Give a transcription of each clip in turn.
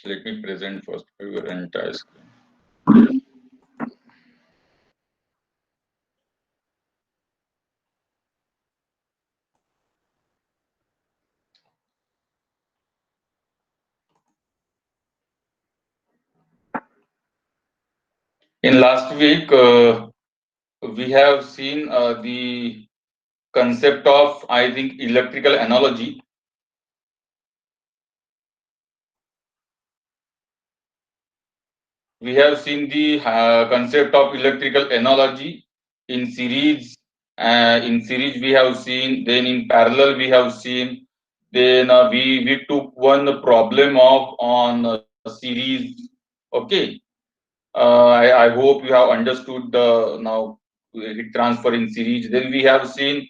Let me present first your entire screen. In last week, we have seen the concept of, I think, electrical analogy. We have seen the concept of electrical analogy in series. In series, we have seen. Then in parallel, we have seen. Then we took one problem of on series. Okay. I hope you have understood the now heat transfer in series. Then we have seen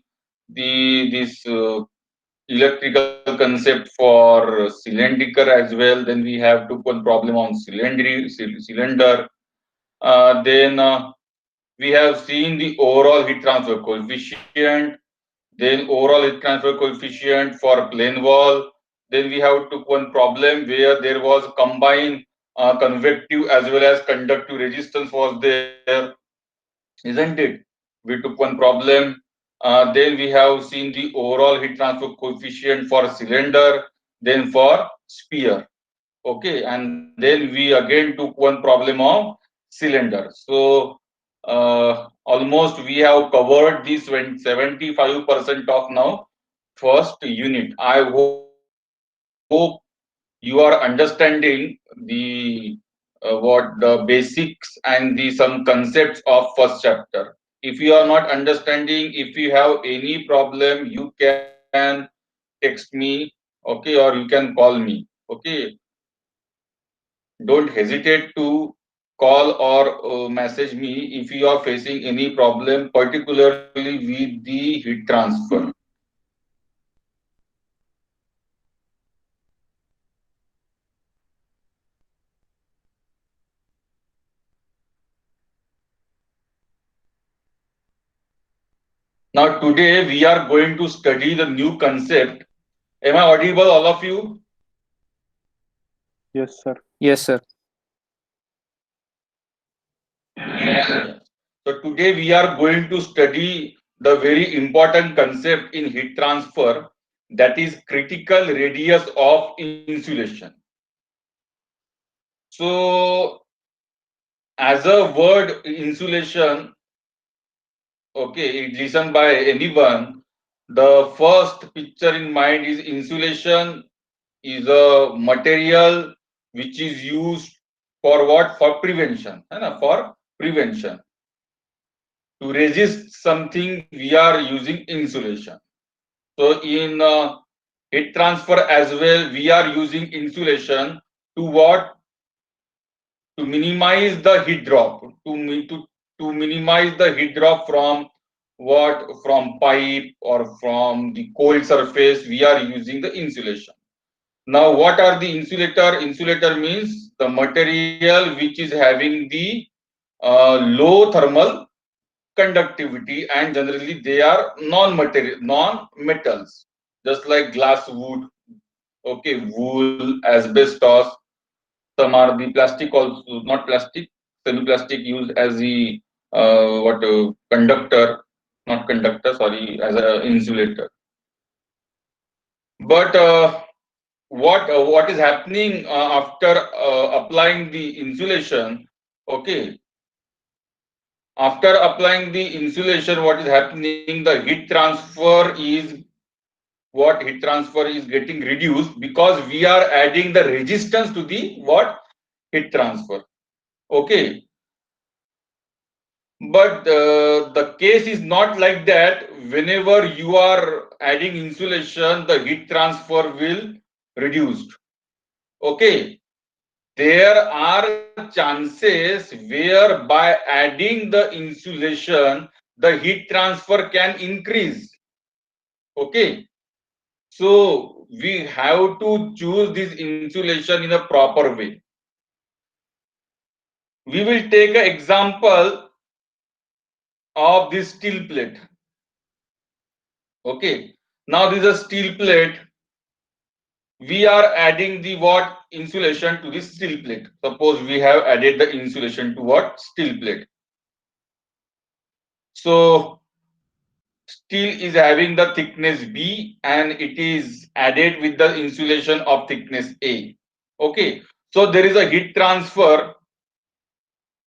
this electrical concept for cylindrical as well. Then we have took one problem on cylinder. Then we have seen the overall heat transfer coefficient. Then overall heat transfer coefficient for plane wall. Then we have took one problem where there was combined convective as well as conductive resistance was there, isn't it? We took one problem. Then we have seen the overall heat transfer coefficient for cylinder, then for sphere. Okay, and then we again took one problem of cylinder. So almost we have covered this 75% of now first unit. I hope you are understanding the what the basics and the some concepts of first chapter. If you are not understanding, if you have any problem, you can text me, okay, or you can call me, okay. Don't hesitate to call or message me if you are facing any problem, particularly with the heat transfer. Now today we are going to study the new concept. Am I audible, all of you? Yes, sir. Yes, sir. Yeah. So today we are going to study the very important concept in heat transfer, that is critical radius of insulation. So as a word insulation, okay, it listened by anyone, the first picture in mind is insulation is a material which is used for what? For prevention. है ना? For prevention. To resist something, we are using insulation. So in heat transfer as well, we are using insulation to what? To minimize the heat drop. To minimize the heat drop from what? From pipe or from the cold surface, we are using the insulation. Now, what are the insulator? Insulator means the material which is having the low thermal conductivity, and generally they are non-material, non-metals, just like glass, wood, okay, wool, asbestos. Some are the plastic also, not plastic, semi-plastic used as the what conductor, not conductor, sorry, as a insulator. But what is happening after applying the insulation? Okay, after applying the insulation, what is happening? The heat transfer is what? Heat transfer is getting reduced because we are adding the resistance to the what? Heat transfer. Okay, but the case is not like that. Whenever you are adding insulation, the heat transfer will reduced. Okay, there are chances where by adding the insulation, the heat transfer can increase. Okay, so we have to choose this insulation in a proper way. We will take an example of this steel plate. Okay, now this is a steel plate we are adding the what insulation to the steel plate. Suppose we have added the insulation to what steel plate. So steel is having the thickness B and it is added with the insulation of thickness A. Okay, so there is a heat transfer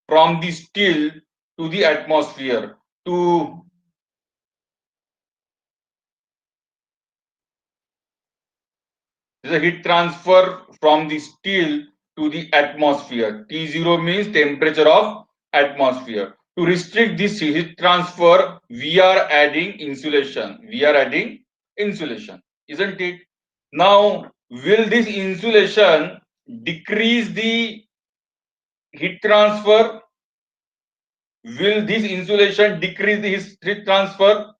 from the steel to the atmosphere to the heat transfer from the steel to the atmosphere. T0 means temperature of atmosphere. To restrict this heat transfer, we are adding insulation. We are adding insulation, isn't it? Now, will this insulation decrease the heat transfer? Will this insulation decrease the heat transfer?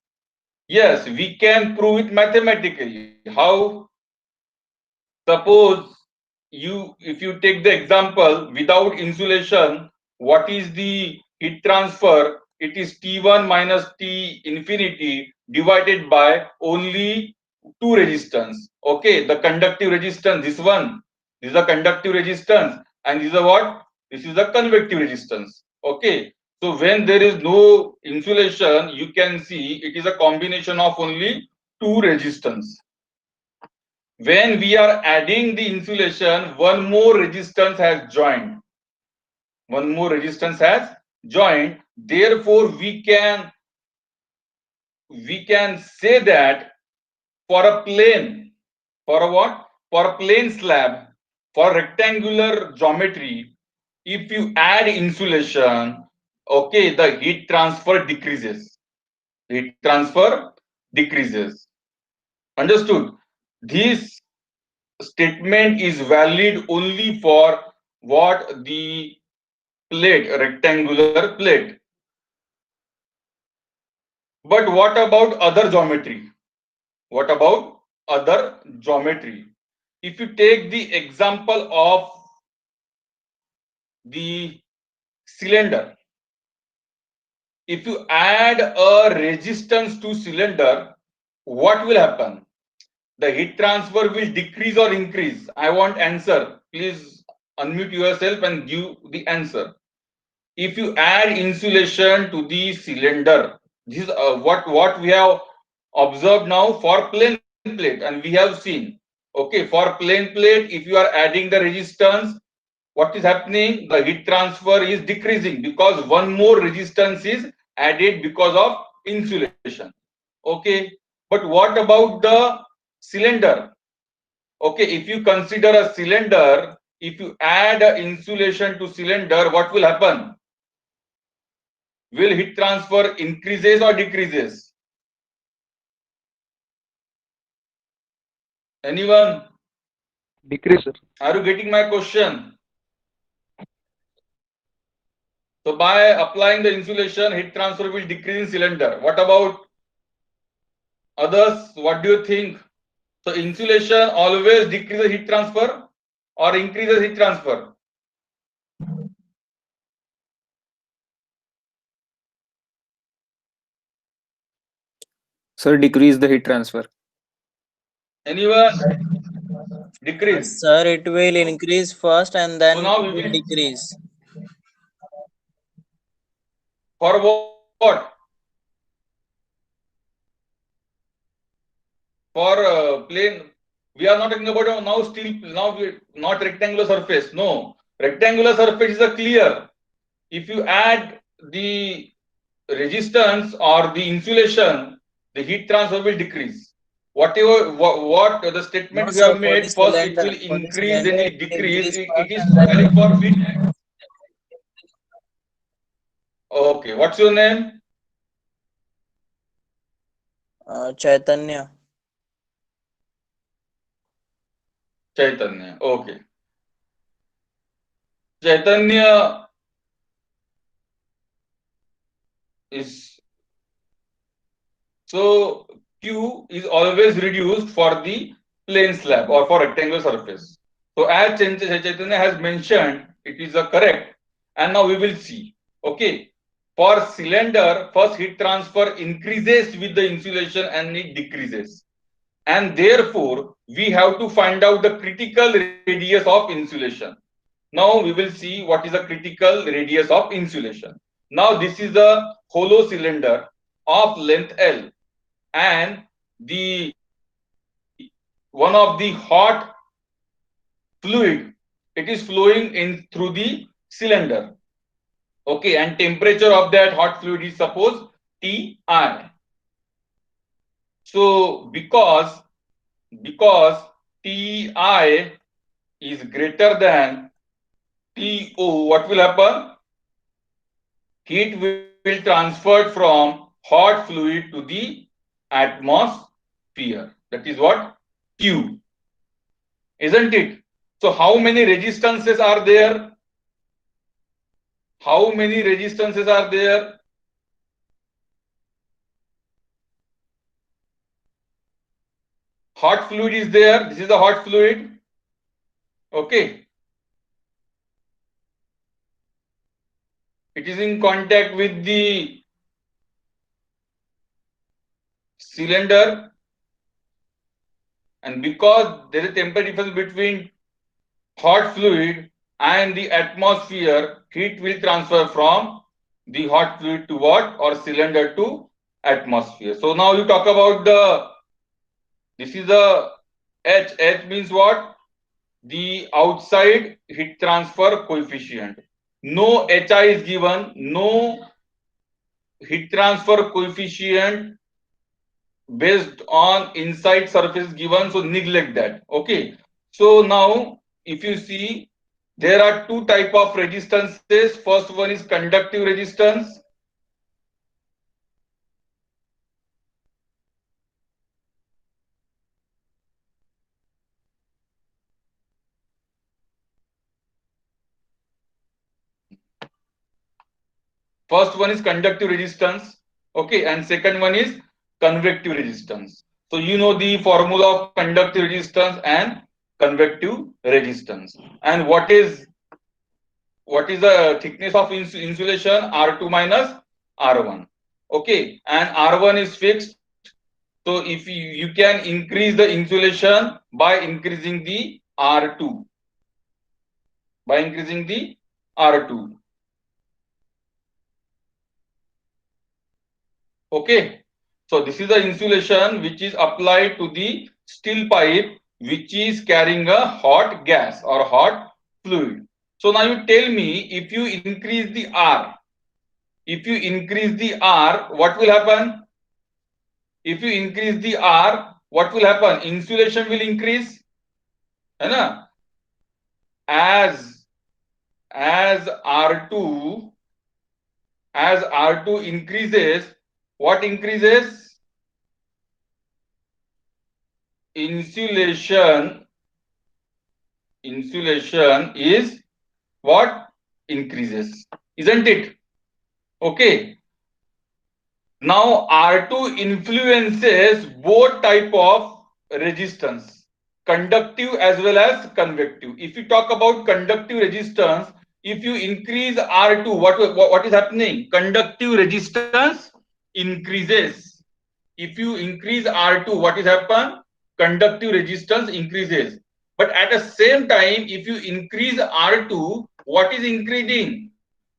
Yes, we can prove it mathematically. How? Suppose if you take the example without insulation, what is the heat transfer? It is T1 minus T infinity divided by only two resistance. Okay, the conductive resistance, this is the conductive resistance, and this is a what? This is the convective resistance. Okay, so when there is no insulation, you can see it is a combination of only two resistance. When we are adding the insulation, one more resistance has joined. One more resistance has joined. Therefore, we can say that for a plane, for a what? For a plane slab, for rectangular geometry, if you add insulation, okay, the heat transfer decreases. Heat transfer decreases. Understood? This statement is valid only for what the plate, rectangular plate. But what about other geometry? What about other geometry? If you take the example of the cylinder, if you add a resistance to cylinder, what will happen? The heat transfer will decrease or increase? I want answer. Please unmute yourself and give the answer. If you add insulation to the cylinder, this is what we have observed now for plane plate, and we have seen. Okay, for plane plate, if you are adding the resistance, what is happening? The heat transfer is decreasing because one more resistance is added because of insulation. Okay, but what about the cylinder? Okay, if you consider a cylinder, if you add insulation to cylinder, what will happen? Will heat transfer increases or decreases? Anyone? Decrease, sir. Are you getting my question? So by applying the insulation, heat transfer will decrease in cylinder. What about others? What do you think? So insulation always decreases heat transfer or increases heat transfer? Sir, decrease the heat transfer. Anyone? Decrease. Sir, it will increase first and So then now it we will will decrease. for what? For plane, we are not talking about now steel. Now we not rectangular surface. No, rectangular surface is a clear. If you add the resistance or the insulation, the heat transfer will decrease. Whatever what the No, statement we sir, have for the made, first it cylinder. will For the increase, then cylinder, it it will decrease. increase It first is and then valid it for will which? decrease. Okay, what's your name? Chaitanya. Chaitanya. Okay, Chaitanya is so Q is always reduced for the plane slab or for rectangular surface. So as Chaitanya has mentioned, it is a correct. And now we will see. Okay. For cylinder, first heat transfer increases with the insulation and it decreases. and therefore we have to find out the critical radius of insulation. Now we will see what is the critical radius of insulation. Now this is a hollow cylinder of length L, and the one of the hot fluid, it is flowing in through the cylinder. Okay, and temperature of that hot fluid is suppose Ti. So because Ti is greater than To, what will happen? Heat will transfer from hot fluid to the atmosphere. That is what? Q. Isn't it? So how many resistances are there? How many resistances are there? Hot fluid is there. This is the hot fluid. Okay. It is in contact with the cylinder, and because there is a temperature difference between hot fluid and the atmosphere, heat will transfer from the hot fluid to what? Or cylinder to atmosphere. So now you talk about this is the H. H means what? The outside heat transfer coefficient. No HI is given, no heat transfer coefficient based on inside surface given, so neglect that. Okay, so now if you see, there are two type of resistances. First one is conductive resistance. First one is conductive resistance. Okay, and second one is convective resistance. So you know the formula of conductive resistance and convective resistance. And what is the thickness of insulation? R2 minus R1. Okay, and R1 is fixed. So if you can increase the insulation by increasing the R2. By increasing the R2. Okay, so this is the insulation which is applied to the steel pipe which is carrying a hot gas or hot fluid. So now you tell me, if you increase the R, what will happen? If you increase the R, what will happen? Insulation will increase. As R2 increases, what increases? Insulation is what? Increases, isn't it? Okay. Now R2 influences both type of resistance, conductive as well as convective. If you talk about conductive resistance, if you increase R2, what is happening? Conductive resistance increases. If you increase R2, what is happen? Conductive resistance increases. But at the same time, if you increase R2, what is increasing?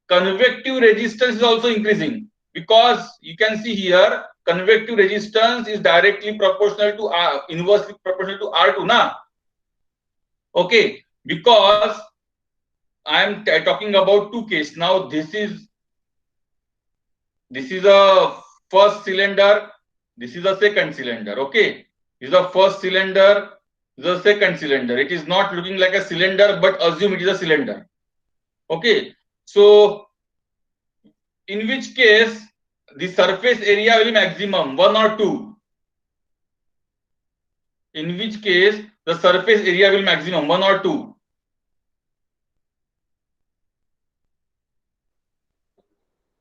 Convective resistance is also increasing, because you can see here convective resistance is directly proportional to R, inversely proportional to R2 na. Okay, because I am talking about two cases. Now this is a first cylinder, this is a second cylinder. Okay, this is the first cylinder, this is the second cylinder. It is not looking like a cylinder, but assume it is a cylinder. Okay, so in which case the surface area will be maximum, 1 or 2? In which case the surface area will maximum, 1 or 2?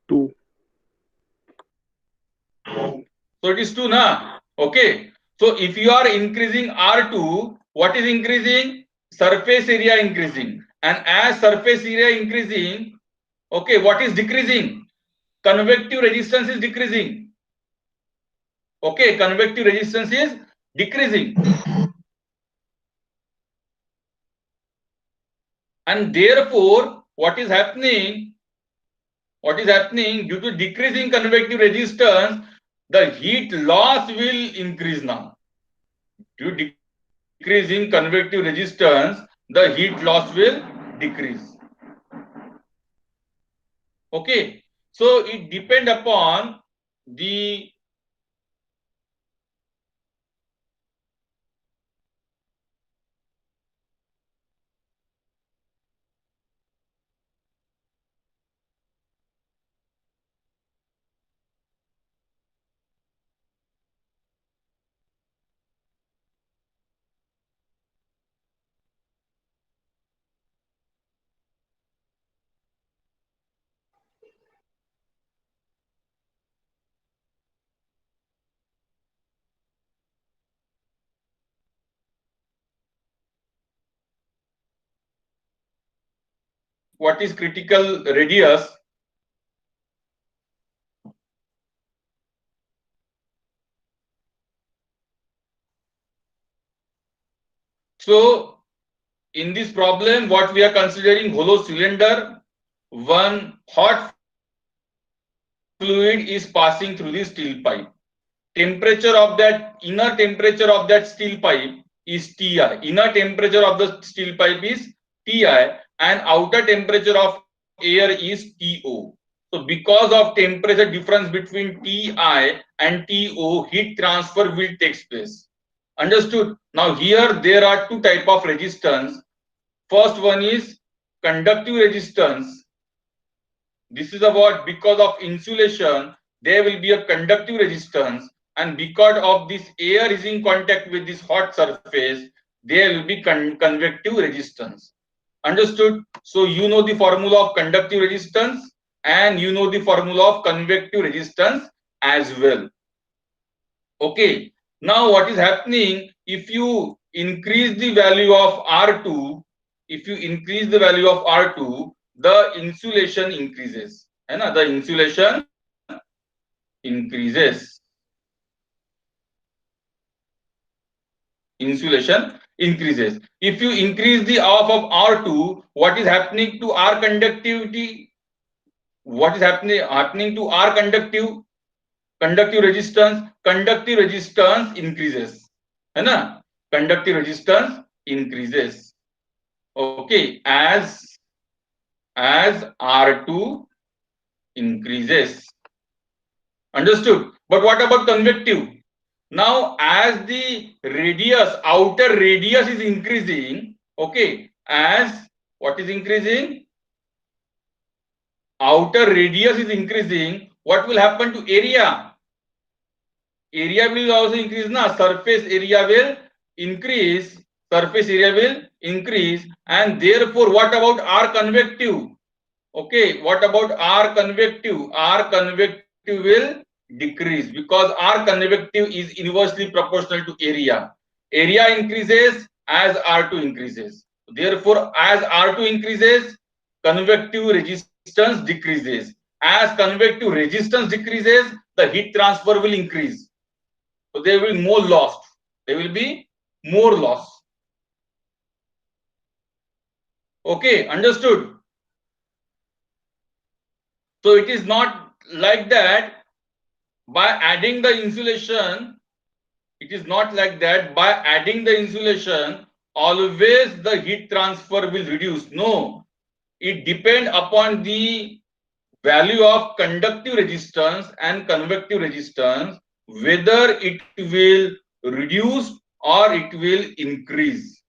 2. So it is 2 na. Okay, so if you are increasing R2, what is increasing? Surface area increasing. And as surface area increasing, okay, what is decreasing? Convective resistance is decreasing. Okay, convective resistance is decreasing. And therefore, what is happening? Due to decreasing convective resistance, the heat loss will increase now. Due to decreasing convective resistance, the heat loss will decrease. Okay, so it depends upon the what is critical radius. So in this problem, what we are considering, hollow cylinder, one hot fluid is passing through the steel pipe. Temperature of that, inner temperature of that steel pipe is Ti. Inner temperature of the steel pipe is Ti, and outer temperature of air is To. So because of temperature difference between Ti and To, heat transfer will take place. Understood? Now here there are two type of resistance. First one is conductive resistance. This is about because of insulation, there will be a conductive resistance, and because of this air is in contact with this hot surface, there will be convective resistance. Understood? So you know the formula of conductive resistance and you know the formula of convective resistance as well. Okay. Now what is happening, if you increase the value of R2, if you increase the value of R2, the insulation increases. The insulation increases. Insulation increases. If you increase the half of R2, what is happening to R conductivity? What is happening to R conductive resistance? Conductive resistance increases. Conductive resistance increases. Okay, as R2 increases. Understood? But what about convective? Now, as the radius, outer radius is increasing, okay, as what is increasing? Outer radius is increasing, what will happen to area? Area will also increase, surface area will increase, and therefore, what about R convective? Okay, what about R convective? R convective will decrease because R convective is inversely proportional to area. Area increases as R2 increases. Therefore, as R2 increases, convective resistance decreases. As convective resistance decreases, the heat transfer will increase. So there will be more loss. There will be more loss. Okay, understood? So it is not like that by adding the insulation. It is not like that by adding the insulation, always the heat transfer will reduce. No, it depends upon the value of conductive resistance and convective resistance, whether it will reduce or it will increase.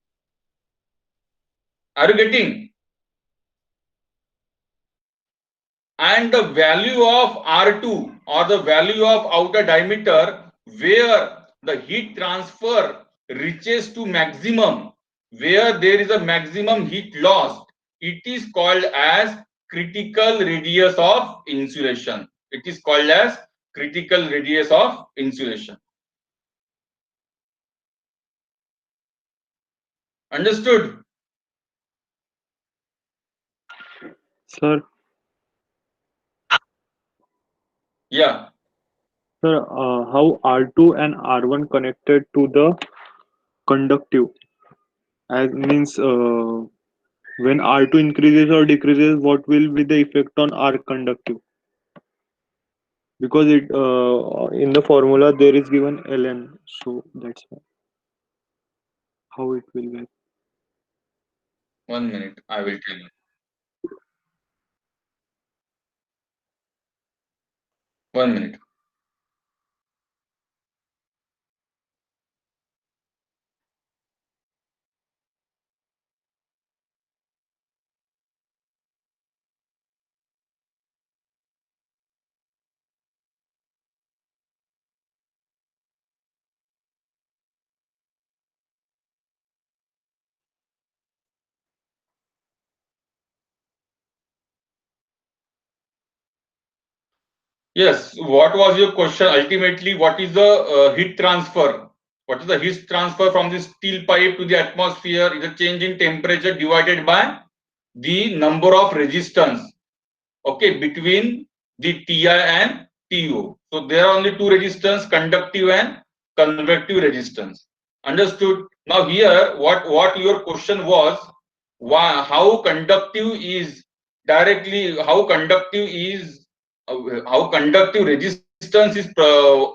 Are you getting? And the value of R2 or the value of outer diameter where the heat transfer reaches to maximum, where there is a maximum heat loss, it is called as critical radius of insulation. It is called as critical radius of insulation. Understood? Sir, Yeah. Sir, how R2 and R1 connected to the conductive? As means when R2 increases or decreases, what will be the effect on R conductive? Because it in the formula there is given ln, so that's why. How it will be. 1 minute, I will tell you. 1 minute. Yes, what was your question? Ultimately, what is the heat transfer? What is the heat transfer from the steel pipe to the atmosphere? Is a change in temperature divided by the number of resistance, okay, between the Ti and Tu. So there are only two resistance, conductive and convective resistance. Understood? Now here, what your question was, why, how conductive is directly, how conductive resistance is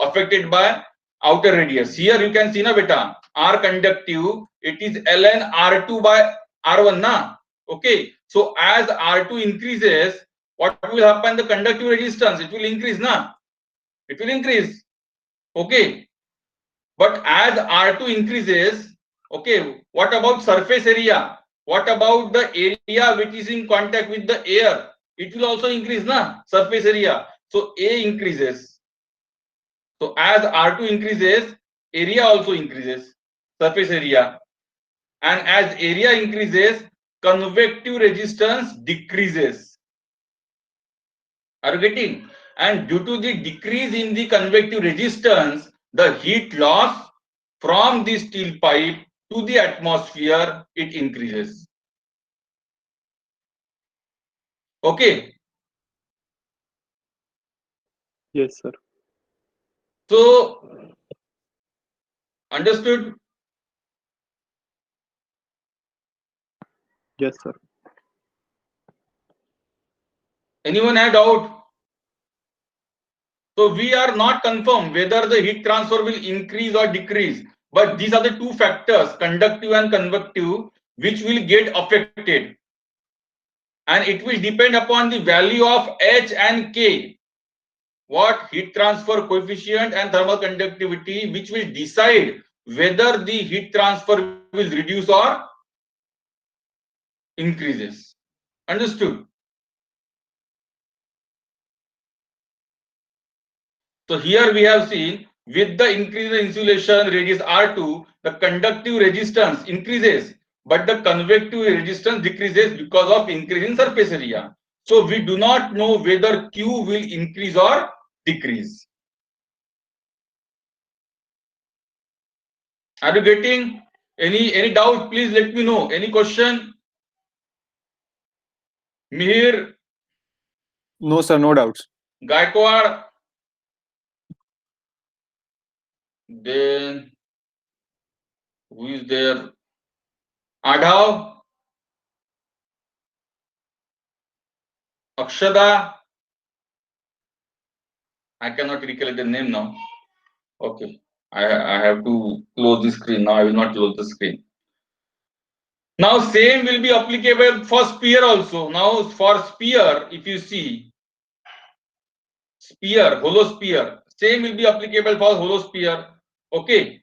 affected by outer radius. Here you can see na beta, R conductive, it is ln R2 by R1 na. Okay, so as R2 increases, what will happen? The conductive resistance, it will increase na, it will increase. Okay, but as R2 increases, okay, what about surface area? What about the area which is in contact with the air? It will also increase na, surface area. So A increases. So as R2 increases, area also increases, surface area. And as area increases, convective resistance decreases. Are you getting? And due to the decrease in the convective resistance, the heat loss from the steel pipe to the atmosphere, it increases. Okay. Yes, sir. So, understood? Yes, sir. Anyone had doubt? So we are not confirmed whether the heat transfer will increase or decrease. But these are the two factors, conductive and convective, which will get affected. And it will depend upon the value of H and K. What heat transfer coefficient and thermal conductivity, which will decide whether the heat transfer will reduce or increases. Understood? So here we have seen with the increase in insulation radius R2, the conductive resistance increases, but the convective resistance decreases because of increase in surface area. So we do not know whether Q will increase or decrease. Are you getting any doubt? Please let me know. Any question? Mihir, No, sir, no doubts. Gaikwad, then who is there? Adhav, Akshada. I cannot recollect the name now. Okay, I have to close the screen now. I will not close the screen. Now same will be applicable for sphere also. Now for sphere, if you see sphere, hollow sphere, same will be applicable for hollow sphere. Okay.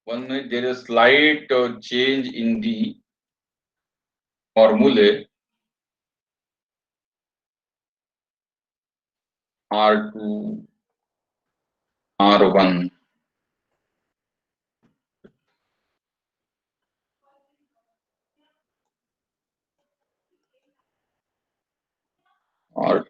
One minute, there is slight change in the formulae. R2, R1. R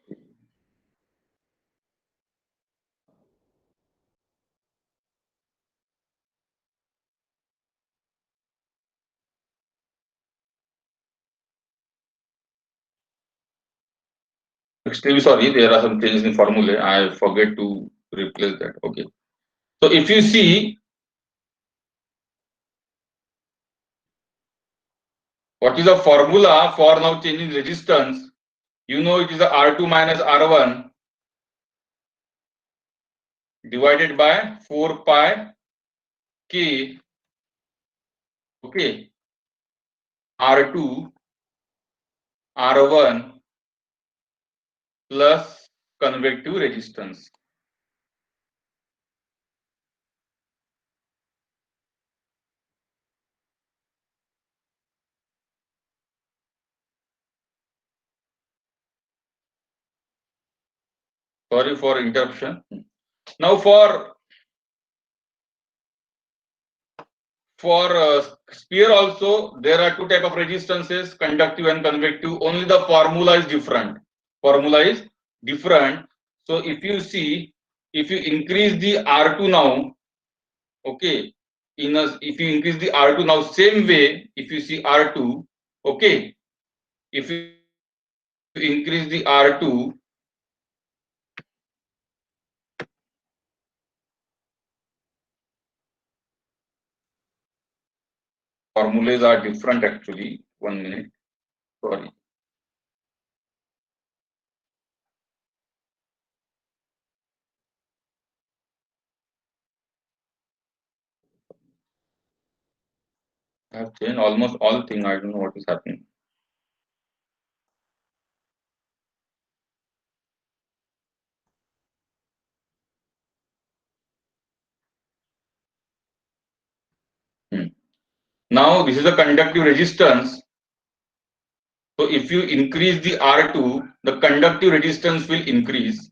extremely sorry, there are some changes in formula. I forget to replace that. Okay. So if you see, what is the formula for now changing resistance? You know it is a R2 minus R1 divided by 4 pi K. Okay. R2 R1 plus convective resistance. Sorry for interruption. Now for sphere also there are two type of resistances, conductive and convective. Only the formula is different. Formula is different. So if you see, if you increase the R2 now, okay, if you increase the R2 now, same way, if you see R2, okay, if you increase the R2, formulas are different actually. 1 minute, sorry. I have changed almost all things. I don't know what is happening. Now this is a conductive resistance. So if you increase the R2, the conductive resistance will increase.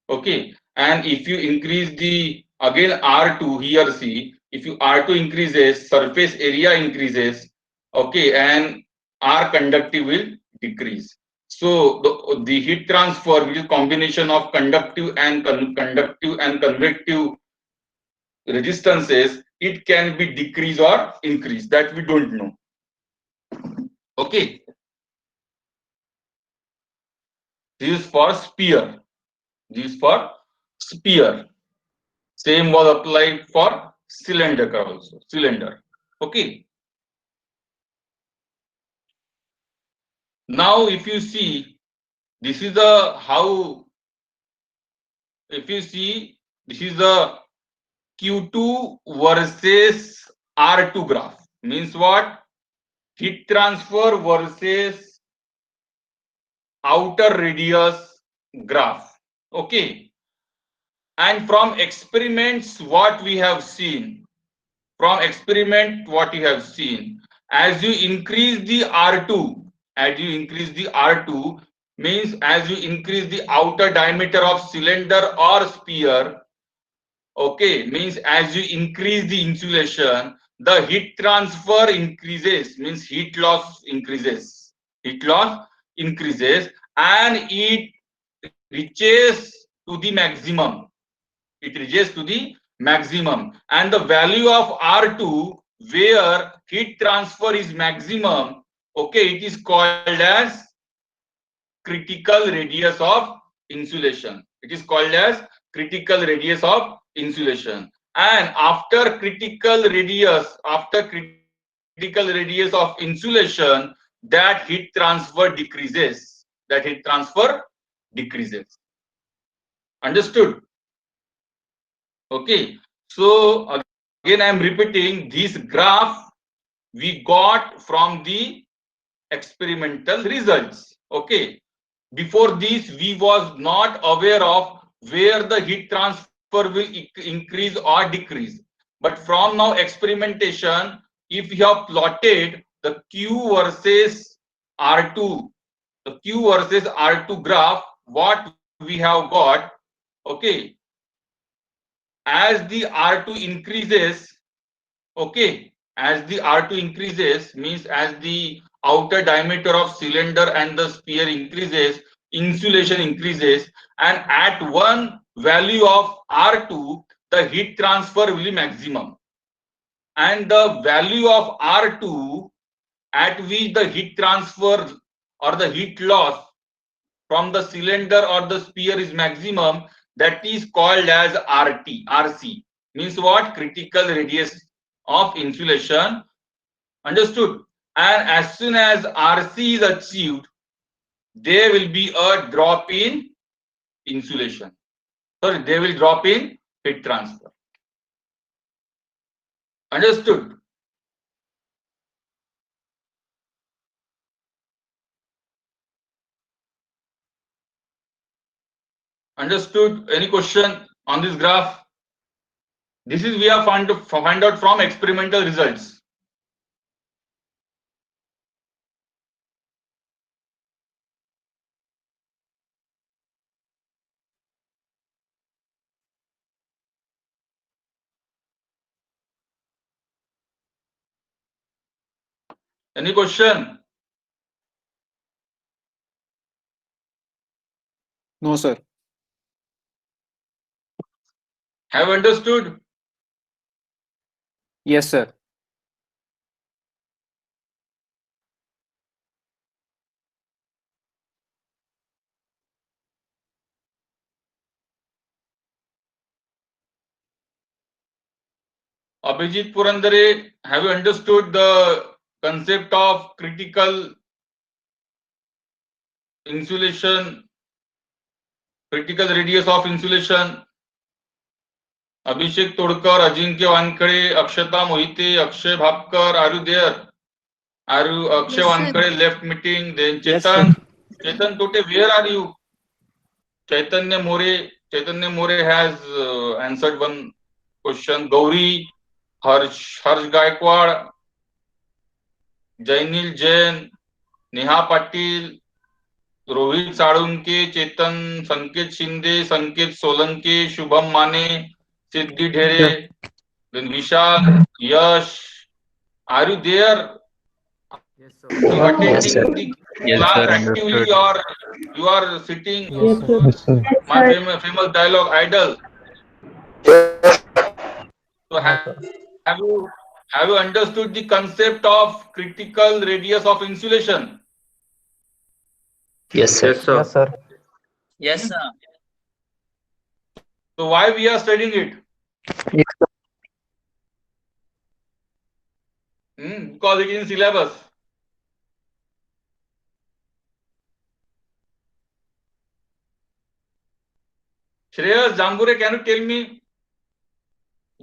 Okay. And if you increase the again R2 here, see, if you R2 increases, surface area increases. Okay. And R conductive will decrease. So the heat transfer, which is combination of conductive and convective resistances, it can be decrease or increase, that we don't know. Okay. This is for sphere. This is for sphere. Same was applied for cylinder also. Cylinder. Okay. Now, if you see, this is the how. If you see, this is the Q2 versus R2 graph. Means what? Heat transfer versus outer radius graph. Okay. And from experiments, what we have seen, as you increase the R2, means as you increase the outer diameter of cylinder or sphere, okay, means as you increase the insulation, the heat transfer increases, means heat loss increases, and it reaches to the maximum. And the value of R2 where heat transfer is maximum, okay, it is called as critical radius of insulation. And after critical radius of insulation, that heat transfer decreases. Understood? Okay. So again, I am repeating, this graph we got from the experimental results. Okay. Before this, we was not aware of where the heat transfer will increase or decrease. But from now experimentation, if you have plotted the Q versus R2, graph, what we have got, okay, as the R2 increases, okay, means as the outer diameter of cylinder and the sphere increases, insulation increases, and at one value of R2, the heat transfer will be maximum. And the value of R2 at which the heat transfer or the heat loss from the cylinder or the sphere is maximum, that is called as RC. Means what? Critical radius of insulation. Understood? And as soon as RC is achieved, there will be a drop in insulation. Sorry, they will drop in heat transfer. Understood? Understood? Any question on this graph? This is we have find out from experimental results. Any question? No, sir. Have understood? Yes, sir. Abhijit Purandare, have you understood the concept of critical insulation, critical radius of insulation? Abhishek Todkar, Ajinkya Wankhede, Akshata Mohite, Akshay Bhapkar, are you there? Are you Akshay Yes, sir. Wankhede left meeting? Then Yes, Chetan, Chetan Tote, where are you? Chaitanya More has answered one question. Gauri, Harsh Gaikwad, Jainil Jain, Neha Patil, Rohit Salunke, चेतन, संकेत शिंदे, संकेत सोलंके, शुभम माने, सिद्धी ढेरे, then Vishal, Yash, are you there? Yes, sir. You attending sir. the Yes, class sir, actively, understood. or you are sitting? Yes, sir. Yes, sir. My famous dialogue idle. So No, sir. have you understood the concept of critical radius of insulation? Yes, sir. Yes, sir. Yes, sir. So why we are studying it? Yes, sir. Because it is in syllabus. Shreyas Jambure, can you tell me,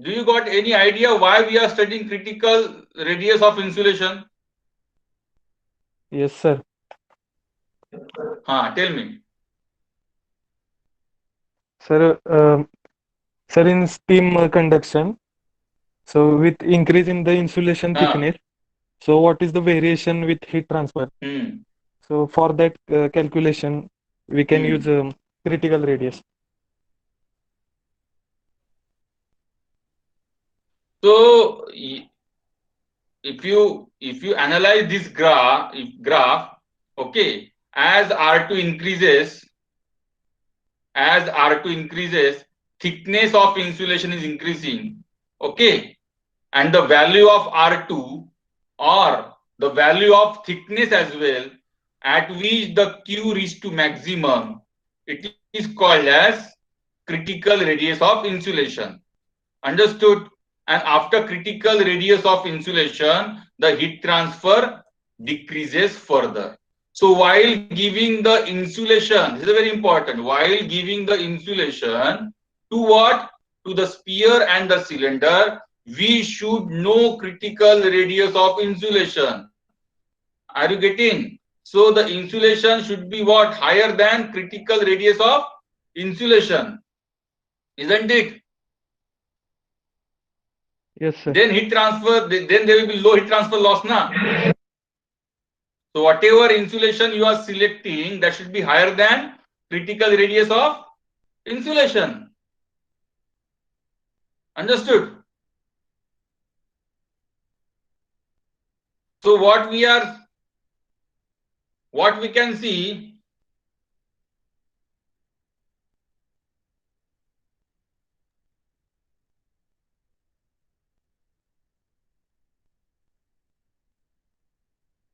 do you got any idea why we are studying critical radius of insulation? Yes, sir. Tell me. Sir, sir, in steam conduction, so with increase in the insulation Ah. thickness, so what is the variation with heat transfer? Hmm. So for that calculation, we can use critical radius. So if you analyze this graph, okay, as R2 increases, thickness of insulation is increasing, okay, and the value of R2 or the value of thickness as well, at which the Q reaches to maximum, it is called as critical radius of insulation. Understood? And after critical radius of insulation, the heat transfer decreases further. So while giving the insulation, this is very important, while giving the insulation to what? To the sphere and the cylinder, we should know critical radius of insulation. Are you getting? So the insulation should be what? Higher than critical radius of insulation. Isn't it? Yes, sir. Then heat transfer, then there will be low heat transfer loss na. So whatever insulation you are selecting, that should be higher than critical radius of insulation. Understood? So what we can see,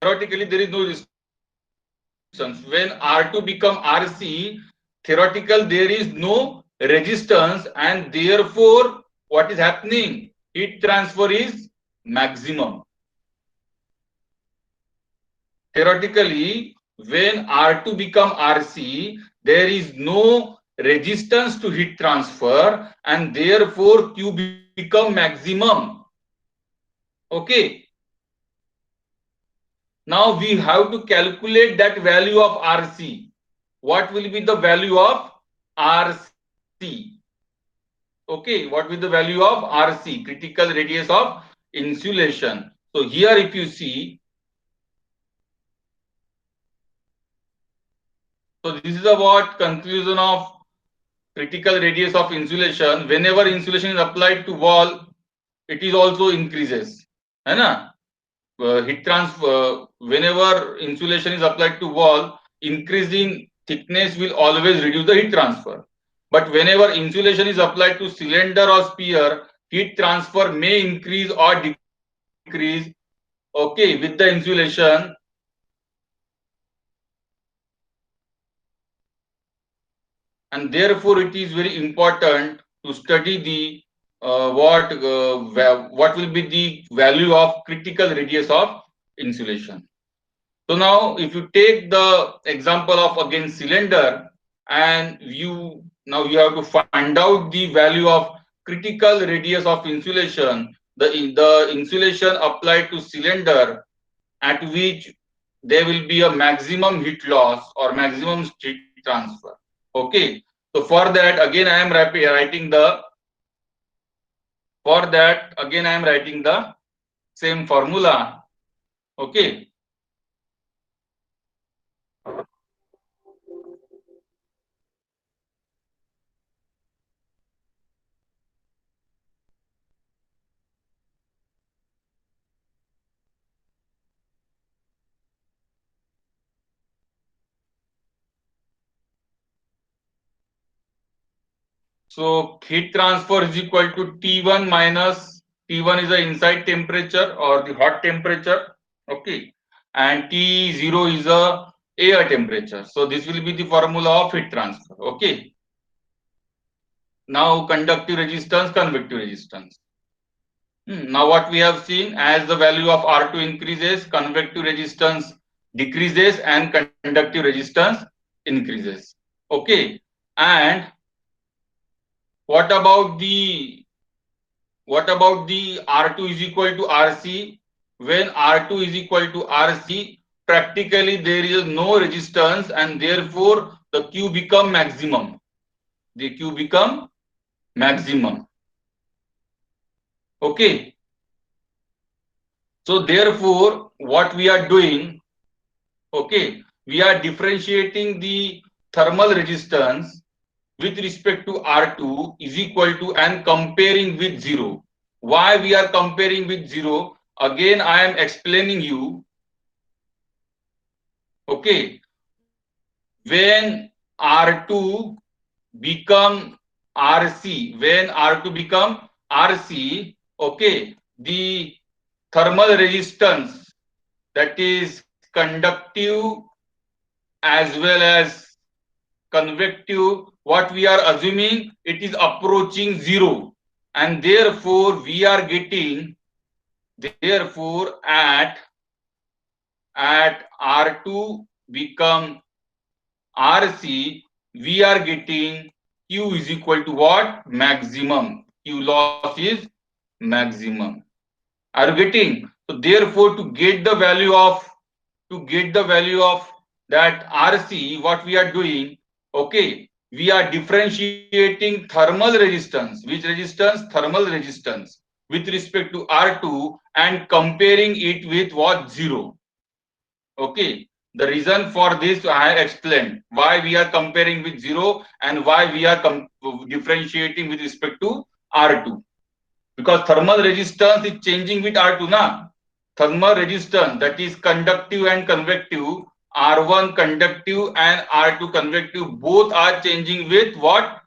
theoretically there is no When R2 become RC, theoretical there is no resistance, and therefore what is happening? Heat transfer is maximum. Theoretically, when R2 become RC, there is no resistance to heat transfer, and therefore Q become maximum. Okay. Now we have to calculate that value of RC. What will be the value of RC? Okay, what will be the value of RC, critical radius of insulation? So here if you see, so this is about conclusion of critical radius of insulation. Whenever insulation is applied to wall, it is also increases, है ना? Heat transfer, whenever insulation is applied to wall, increasing thickness will always reduce the heat transfer. But whenever insulation is applied to cylinder or sphere, heat transfer may increase or decrease, okay, with the insulation. And therefore it is very important to study the what will be the value of critical radius of insulation. So now if you take the example of again cylinder, and you have to find out the value of critical radius of insulation, the insulation applied to cylinder, at which there will be a maximum heat loss or maximum heat transfer. Okay, so for that again I am writing the same formula. Okay. So heat transfer is equal to T1 minus T1 is the inside temperature or the hot temperature, okay, and T0 is a air temperature. So this will be the formula of heat transfer, okay. Now conductive resistance, convective resistance. Now what we have seen, as the value of R2 increases, convective resistance decreases and conductive resistance increases, okay. And what about the R2 is equal to RC? When R2 is equal to RC, practically there is no resistance, and therefore the Q become maximum. The Q become maximum. Okay. So therefore, what we are doing, okay, we are differentiating the thermal resistance with respect to R2 is equal to and comparing with 0. Why we are comparing with 0? Again, I am explaining you. Okay, when R2 become RC, okay, the thermal resistance, that is conductive as well as convective, what we are assuming, it is approaching 0, and therefore we are getting, therefore at R2 become RC, we are getting Q is equal to what? Maximum. Q loss is maximum. Are you getting? So therefore to get the value of that RC, what we are doing, okay, we are differentiating thermal resistance. Which resistance? Thermal resistance with respect to R2 and comparing it with what? 0. Okay. The reason for this I have explained, why we are comparing with 0 and why we are differentiating with respect to R2. Because thermal resistance is changing with R2 na. Thermal resistance, that is conductive and convective, R1 conductive and R2 convective, both are changing with what?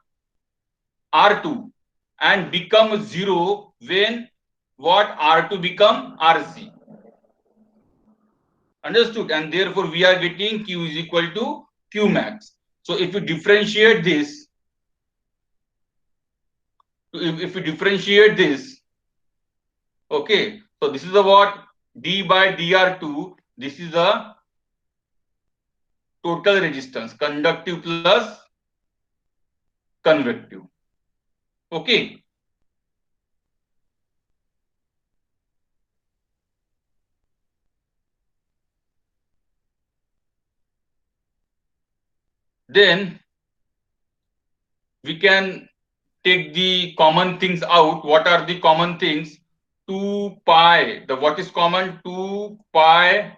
R2, and become 0 when what? R2 become RC. Understood? And therefore we are getting Q is equal to Q max. So if we differentiate this, okay, so this is the what? D by dr2, this is the total resistance, conductive plus convective. Okay. Then we can take the common things out. What are the common things? 2 pi, the what is common? 2 pi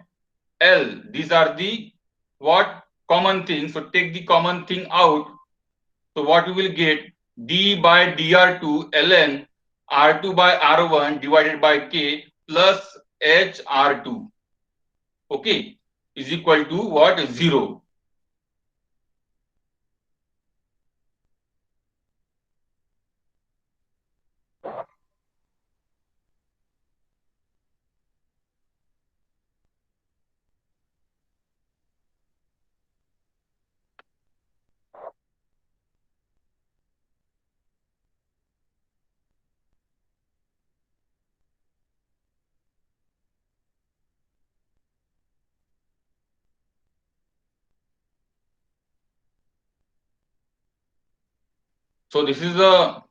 L. These are the what common things. So take the common thing out. So what we will get? D by dr2 ln r2 by r1 divided by k plus h r2. Okay, is equal to what? 0. So this is the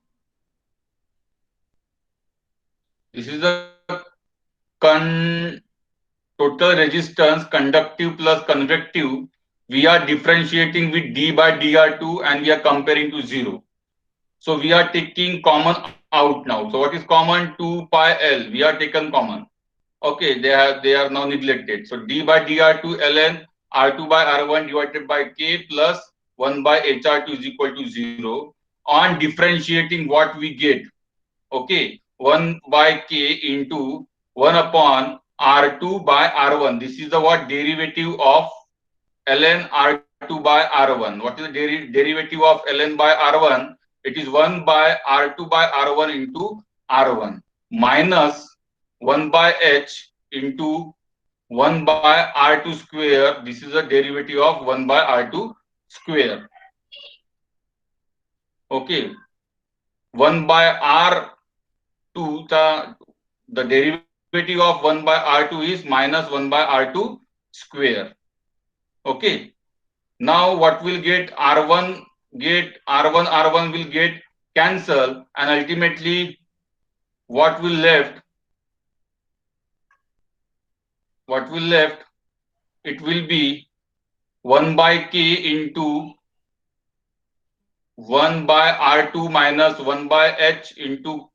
total resistance, conductive plus convective. We are differentiating with d by dr2 and we are comparing to 0. So we are taking common out now. So what is common? 2 pi L. We are taken common. Okay, they are now neglected. So d by dr2 ln r2 by r1 divided by k plus 1 by hr2 is equal to 0. On differentiating, what we get? Okay, 1 by k into 1 upon r2 by r1. This is the what? Derivative of ln r2 by r1. What is the derivative of ln by r1? It is 1 by r2 by r1 into r1 minus 1 by h into 1 by r2 square. This is the derivative of 1 by r2 square. Okay, 1 by r2, the derivative of 1 by r2 is minus 1 by r2 square. Okay, now what will get? R1 will get cancel, and ultimately what will left? It will be 1 by k into 1 by r2 minus 1 by h into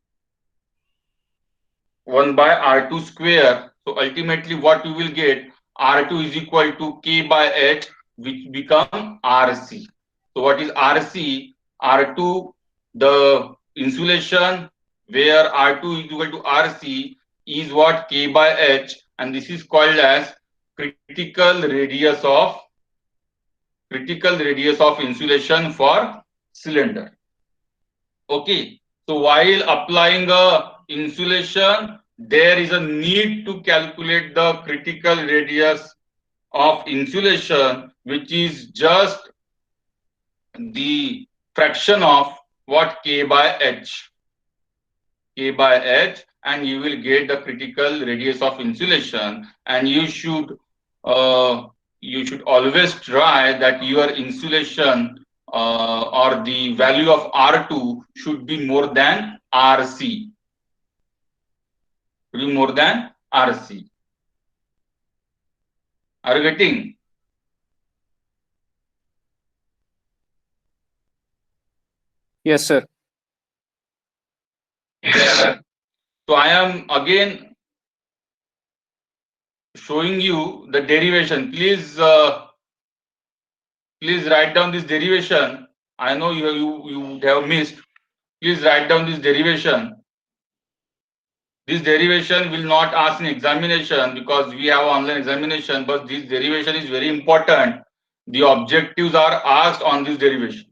1 by r2 square. So ultimately what we will get? R2 is equal to k by h, which become RC. So what is RC? R2, the insulation where R2 is equal to RC is what? K by h, and this is called as critical radius of insulation for cylinder. Okay, so while applying a insulation, there is a need to calculate the critical radius of insulation, which is just the fraction of what? K by h. And you will get the critical radius of insulation, and you should always try that your insulation or the value of R2 should be more than RC. Should be more than RC. Are you getting? Yes, sir. So I am again showing you the derivation. Please write down this derivation. I know you have missed. Please write down this derivation. This derivation will not ask in examination because we have online examination, but this derivation is very important. The objectives are asked on this derivation.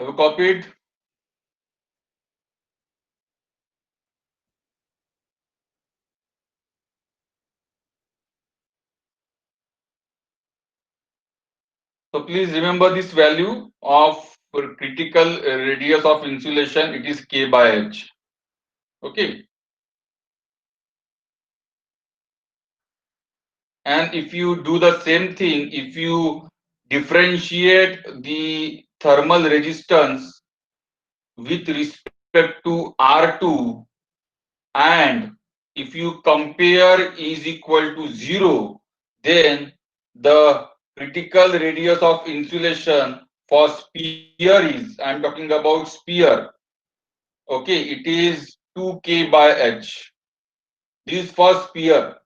Have you copied? So please remember this value of critical radius of insulation. It is K by H. Okay. And if you do the same thing, if you differentiate the thermal resistance with respect to R2, and if you compare is equal to 0, then the critical radius of insulation for sphere is, I am talking about sphere, okay, it is 2K by H. This for sphere.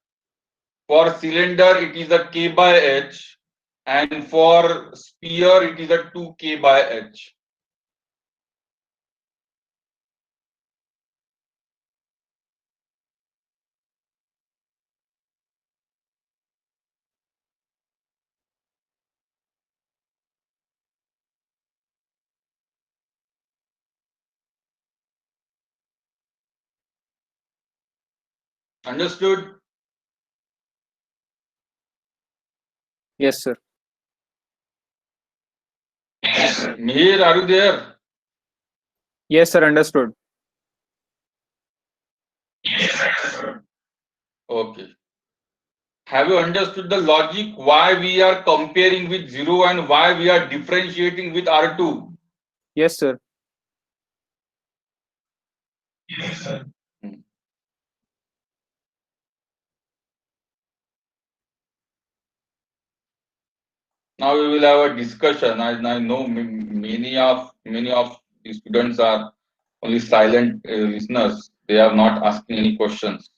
For cylinder, it is a K by H, and for sphere, it is a 2K by H. Understood? Yes, sir. Mihir, are you there? Yes, sir. Understood. Okay. Have you understood the logic why we are comparing with 0 and why we are differentiating with R2? Yes, sir. Now we will have a discussion. I know many of the students are only silent listeners. They are not asking any questions.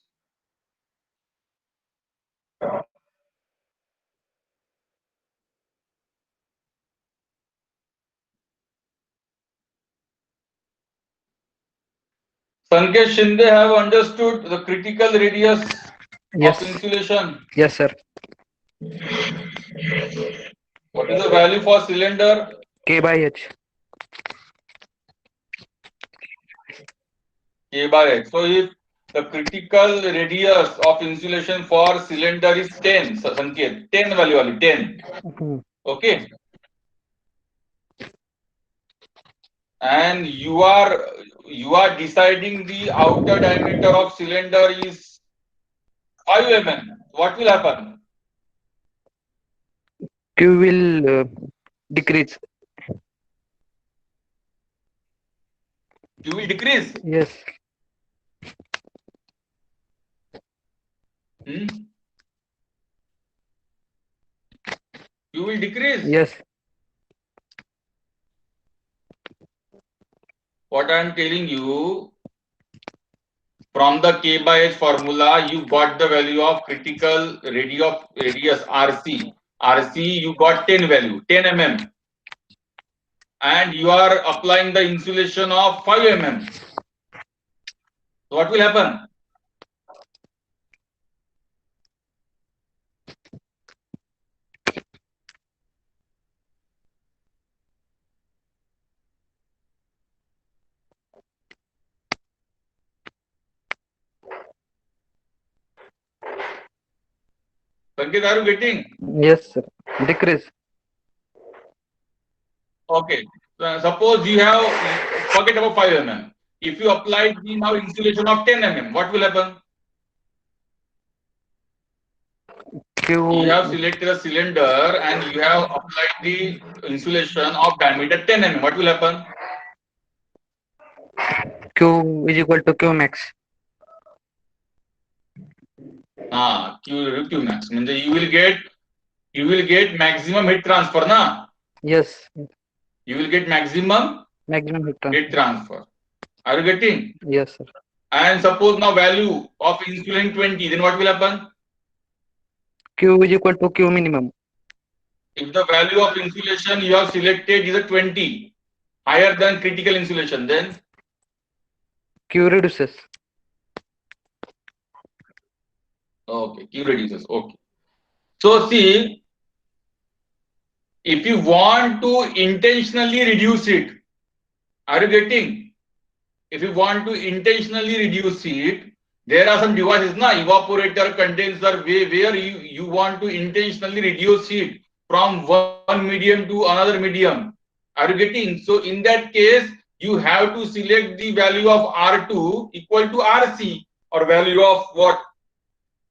Sanket Shinde have understood the critical radius Yes. of insulation. Yes, sir. What is the value for cylinder? K by H. K by H. So if the critical radius of insulation for cylinder is 10, Sanket, 10 value only, 10. Mhm. Okay. And you are deciding the outer diameter of cylinder is 5 mm. What will happen? Q will decrease. You will decrease. Yes. Hmm? You will decrease. Yes. What I am telling you, from the K by H formula, you got the value of critical radius RC. RC, you got 10 value, 10 mm. And you are applying the insulation of 5 mm. So what will happen? Sanket, are you getting? Yes, sir. Decrease. Okay. Suppose you have, forget about 5 mm. If you apply the now insulation of 10 mm, what will happen? You have Q selected a cylinder and you have applied the insulation of diameter 10 mm. What will happen? Q is equal to Q max. Q max. Means you will get maximum heat transfer, na? Yes. You will get maximum Maximum heat heat transfer. transfer. Are you getting? Yes, sir. And suppose now value of insulin 20, then what will happen? Q is equal to Q minimum. If the value of insulation you have selected is a 20, higher than critical insulation, then Q reduces. okay, Q reduces. Okay. So if you want to intentionally reduce it, Are you getting? If you want to intentionally reduce heat, there are some devices, na, evaporator, condenser, where you want to intentionally reduce heat from one medium to another medium. Are you getting? So in that case, you have to select the value of R2 equal to RC, or value of what?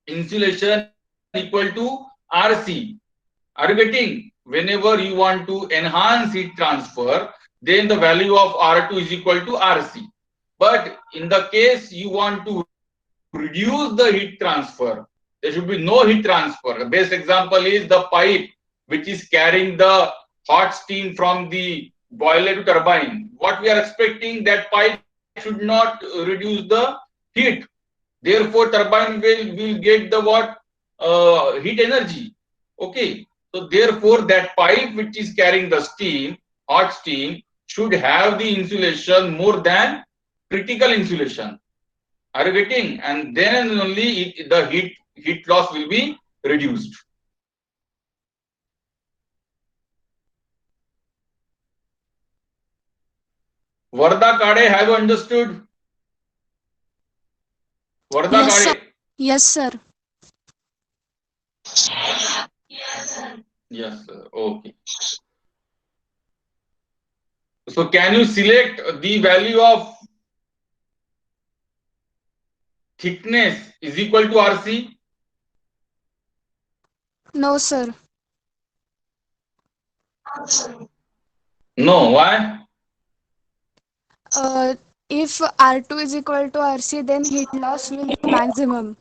Insulation equal to RC. Are you getting? Whenever you want to enhance heat transfer, then the value of R2 is equal to RC. But in the case you want to reduce the heat transfer, there should be no heat transfer. The best example is the pipe which is carrying the hot steam from the boiler to turbine. What we are expecting, that pipe should not reduce the heat. Therefore, turbine will get the what? Heat energy. Okay. So therefore, that pipe which is carrying the steam, hot steam, should have the insulation more than critical insulation. Are you getting? And then only the heat loss will be reduced. Varda Kade, have you understood? Varda Yes, sir. Kade. Yes, sir. Yes, sir. Okay. So can you select the value of thickness is equal to RC? No, sir. No. Why? If R2 is equal to RC, then heat loss will be maximum.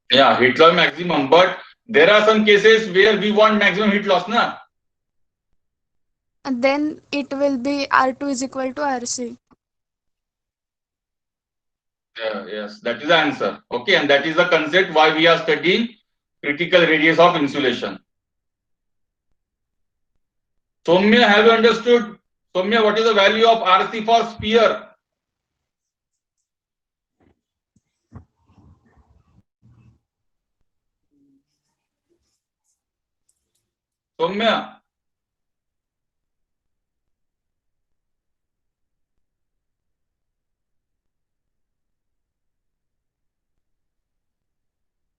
Yeah, heat loss maximum. But there are some cases where we want maximum heat loss, na? And then it will be R2 is equal to RC. Yes, that is the answer. Okay, and that is the concept why we are studying critical radius of insulation. Soumya, have you understood? Soumya, what is the value of RC for sphere? Soumya.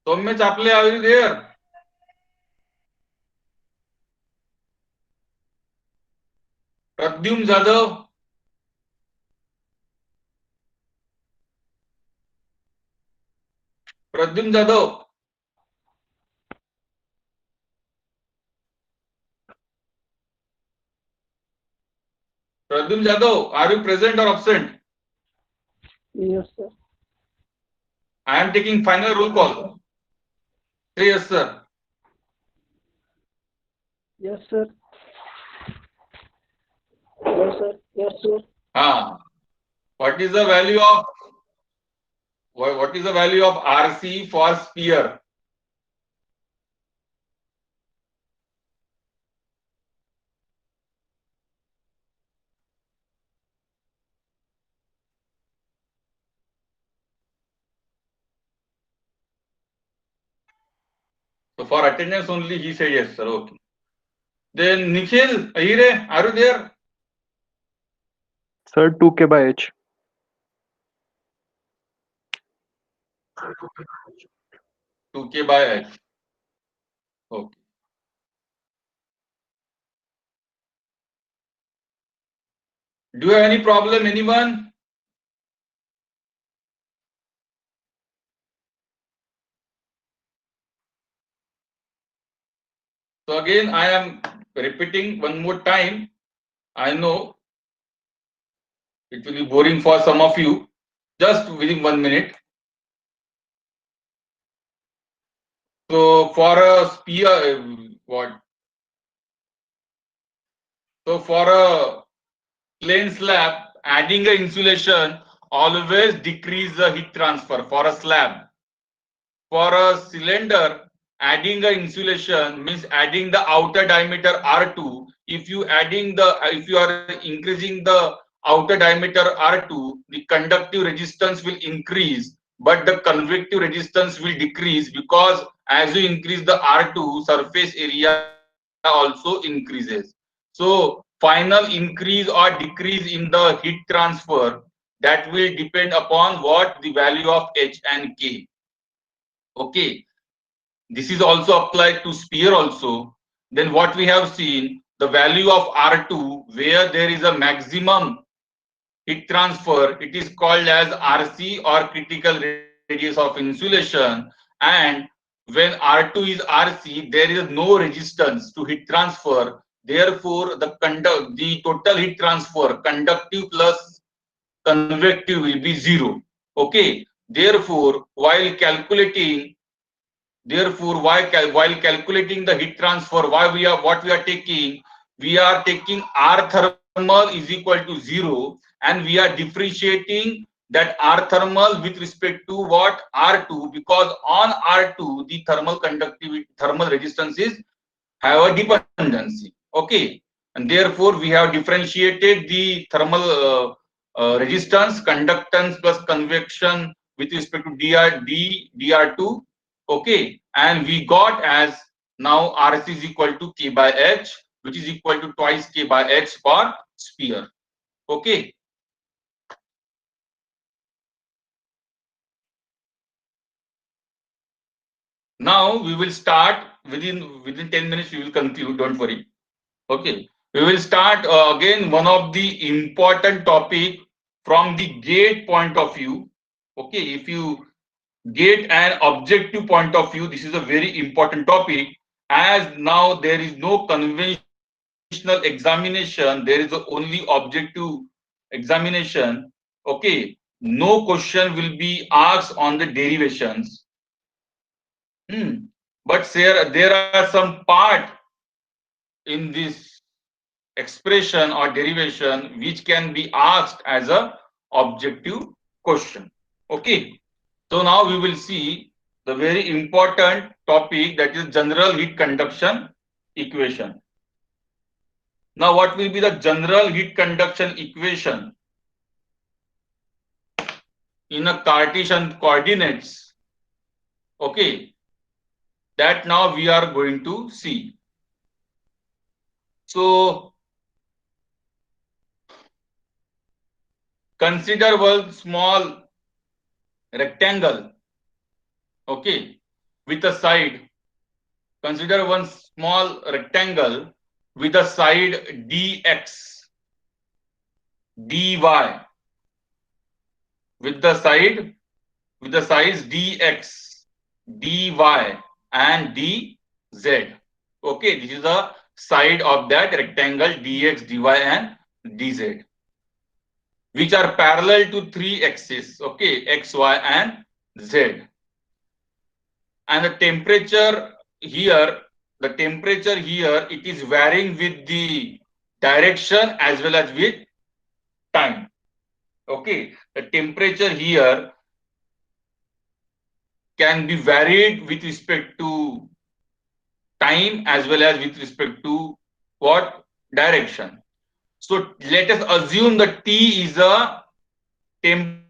Soumya Chaple, are you there? Pradyum Jadhav. Pradyum Jadhav. Pradyum Jadhav, are you present or absent? Yes, sir. I am taking final roll call. Say yes, sir. Yes, sir. Yes, sir. Yes, sir. What is the value of RC for sphere? So for attendance only, he said yes, sir. Okay. Then Nikhil Ahire, are you there? Sir, 2K by H. 2K by H. Okay. Do you have any problem, anyone? So again, I am repeating one more time. I know it will be boring for some of you. Just within 1 minute. So for a sphere, what? So for a plain slab, adding a insulation always decrease the heat transfer for a slab. For a cylinder, adding a insulation means adding the outer diameter R2. If you are increasing the outer diameter R2, the conductive resistance will increase, but the convective resistance will decrease, because as you increase the R2, surface area also increases. So final increase or decrease in the heat transfer, that will depend upon what the value of H and K. Okay, this is also applied to sphere also. Then what we have seen, the value of R2, where there is a maximum heat transfer, it is called as RC or critical radius of insulation. And when R2 is RC, there is no resistance to heat transfer. Therefore, the total heat transfer, conductive plus convective, will be zero. Okay. While calculating the heat transfer, what we are taking? We are taking R thermal is equal to 0, and we are differentiating that R thermal with respect to what? R2, because on R2 the thermal conductivity, thermal resistance is have a dependency. Okay, and therefore we have differentiated the thermal resistance, conductance plus convection with respect to dr2. Okay, and we got as now RC is equal to K by H, which is equal to twice K by H for sphere. Okay. Now we will start within 10 minutes. We will conclude. Don't worry. Okay. We will start again one of the important topic from the gate point of view. Okay. If you gate and objective point of view, this is a very important topic, as now there is no conventional examination, there is only objective examination. Okay, no question will be asked on the derivations. But there are some part in this expression or derivation which can be asked as a objective question. Okay, so now we will see the very important topic, that is general heat conduction equation. Now what will be the general heat conduction equation in a Cartesian coordinates? Okay, that now we are going to see. So consider one small rectangle, okay, with a side. Consider one small rectangle with a side dx, dy, with the size dx, dy, and dz. Okay, this is the side of that rectangle, dx, dy, and dz, which are parallel to three axes. Okay, x, y, and z. And the temperature here, it is varying with the direction as well as with time. Okay, the temperature here can be varied with respect to time as well as with respect to what? Direction. So let us assume that T is a temperature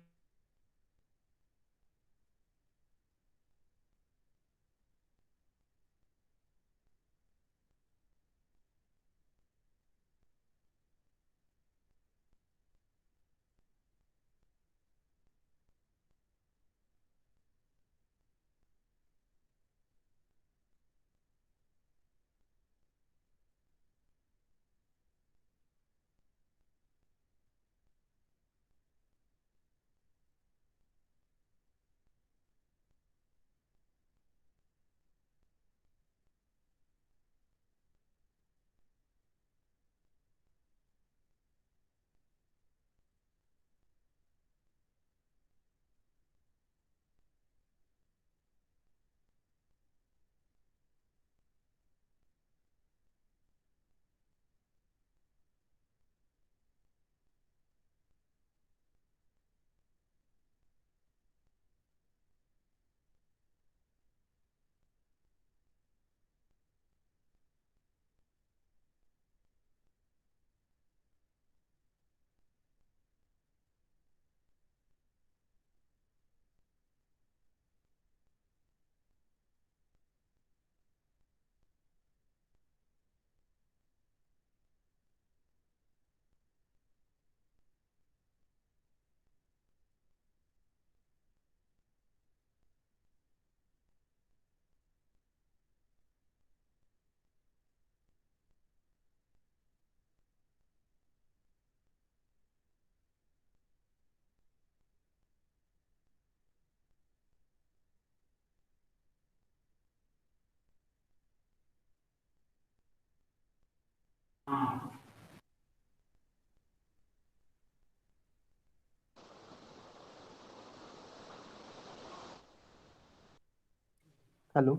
hello.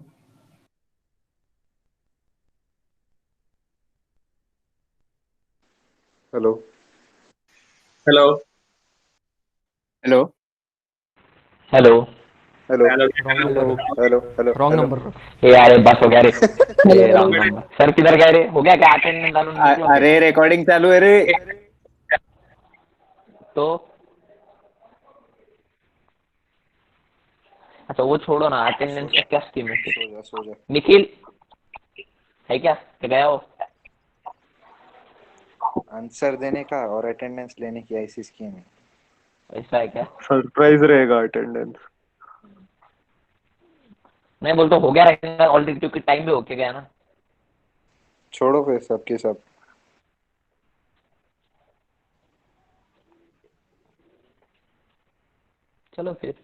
Hello. Hello hello hello. Hello. Wrong number. Hello. Hello. Wrong hello. Number. ए यार बस हो गया रे। Hello ए hello wrong number. Sir किधर गए रे? हो गया क्या? अटेंडेंस डालो निकलो फिर। अरे रिकॉर्डिंग चालू है रे। तो अच्छा वो छोड़ो ना, सो अटेंडेंस जा का क्या स्कीम है फिर? सो जा सो जा। निखिल है क्या? क्या गया हो? आंसर देने का और अटेंडेंस लेने की ऐसी स्कीम है। ऐसा है क्या? सरप्राइज रहेगा अटेंडेंस। मैं बोलता हूँ हो गया रहेगा ऑलरेडी, क्योंकि टाइम भी हो के गया ना। छोड़ो फिर सबके सब। चलो फिर।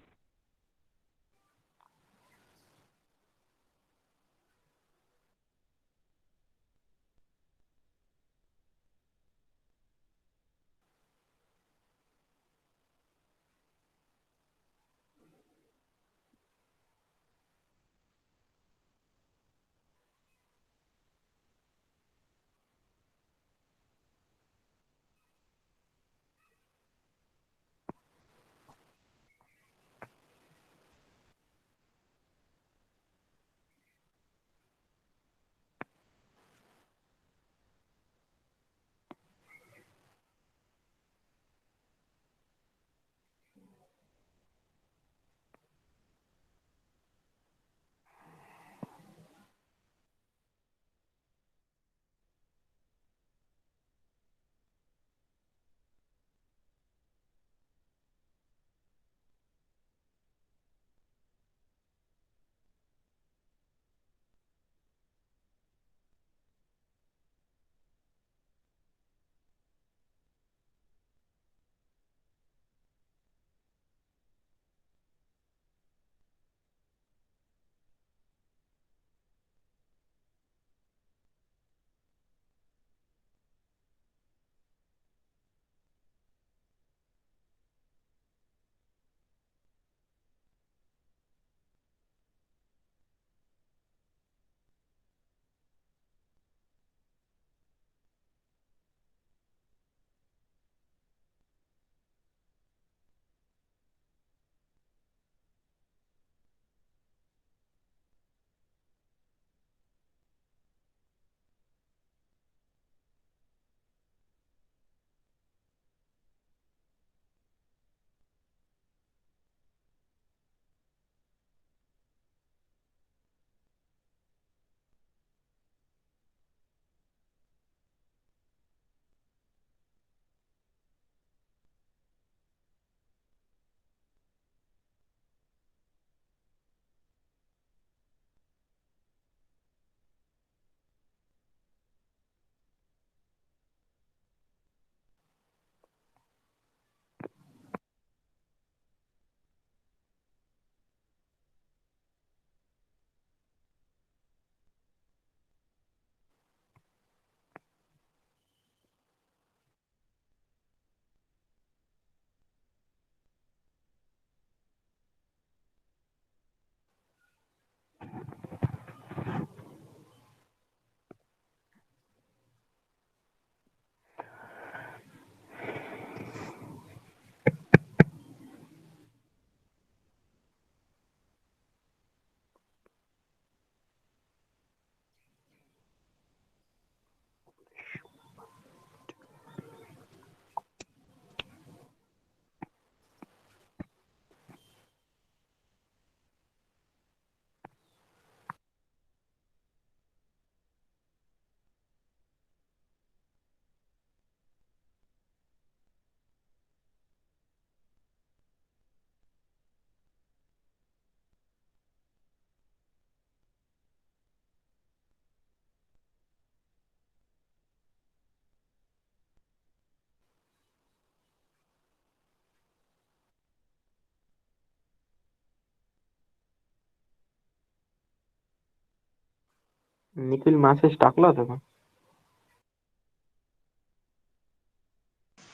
निखिल मेसेज टाकला होता का?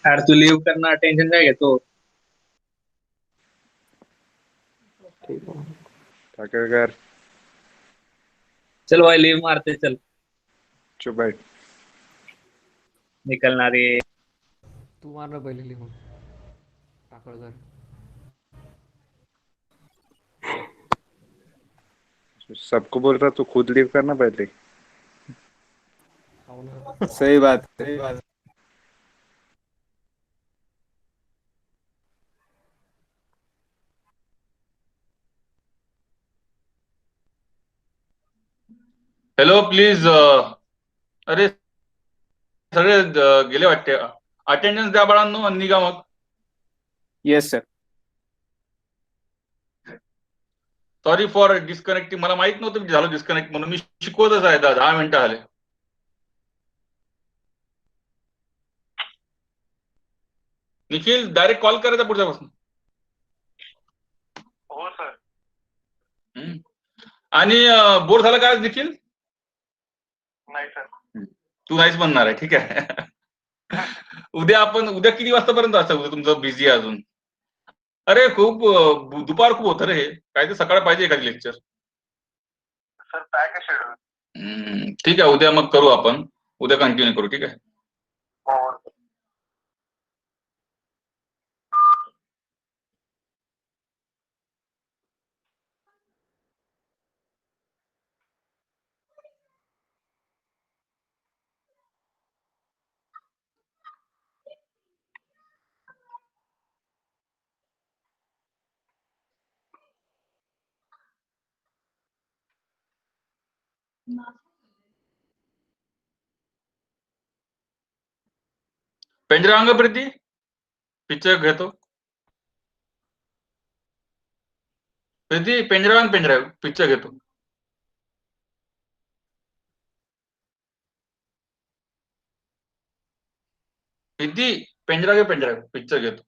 यार तू लीव करना टेंशन काय घेतो. ठाकरकर चल भाई लीव मारते चल. चुप बैठ. निकलणार रे. तू मार ना पहिले लिहून टाकळकर. सबको बोल रहा तू खुद लीव करना पहले. हो ना. सही बात सही बात. Hello please. अरे सगळे गेले वाटते. अटेंडन्स द्या बाळांनो आणि निघा मग. Yes sir. Sorry for disconnecting. मला माहित नव्हतं मी झालं डिस्कनेक्ट म्हणून. मी शिकवतच आहे 10 मिनिटं आले. निखिल डायरेक्ट कॉल करायचा पुढच्यापासून. हो सर. आणि बोर झालं काय निखिल. नाही सर. तू नाहीच म्हणणार आहे. ठीक आहे. उद्या किती वाजतापर्यंत असतं उद्या तुमचं बिझी अजून. अरे खूप दुपार खूप होतं रे हे. काय ते सकाळ पाहिजे एखादी लेक्चर. सर पॅक आहे शेड्यूल. ठीक आहे उद्या मग करू आपण. उद्या कंटिन्यू करू. ठीक आहे. हो. पेंजरा प्रीती पिक्चर घेतो. प्रीती पेंजरा पिक्चर घेतो. प्रीती पेंजरा पिक्चर घेतो.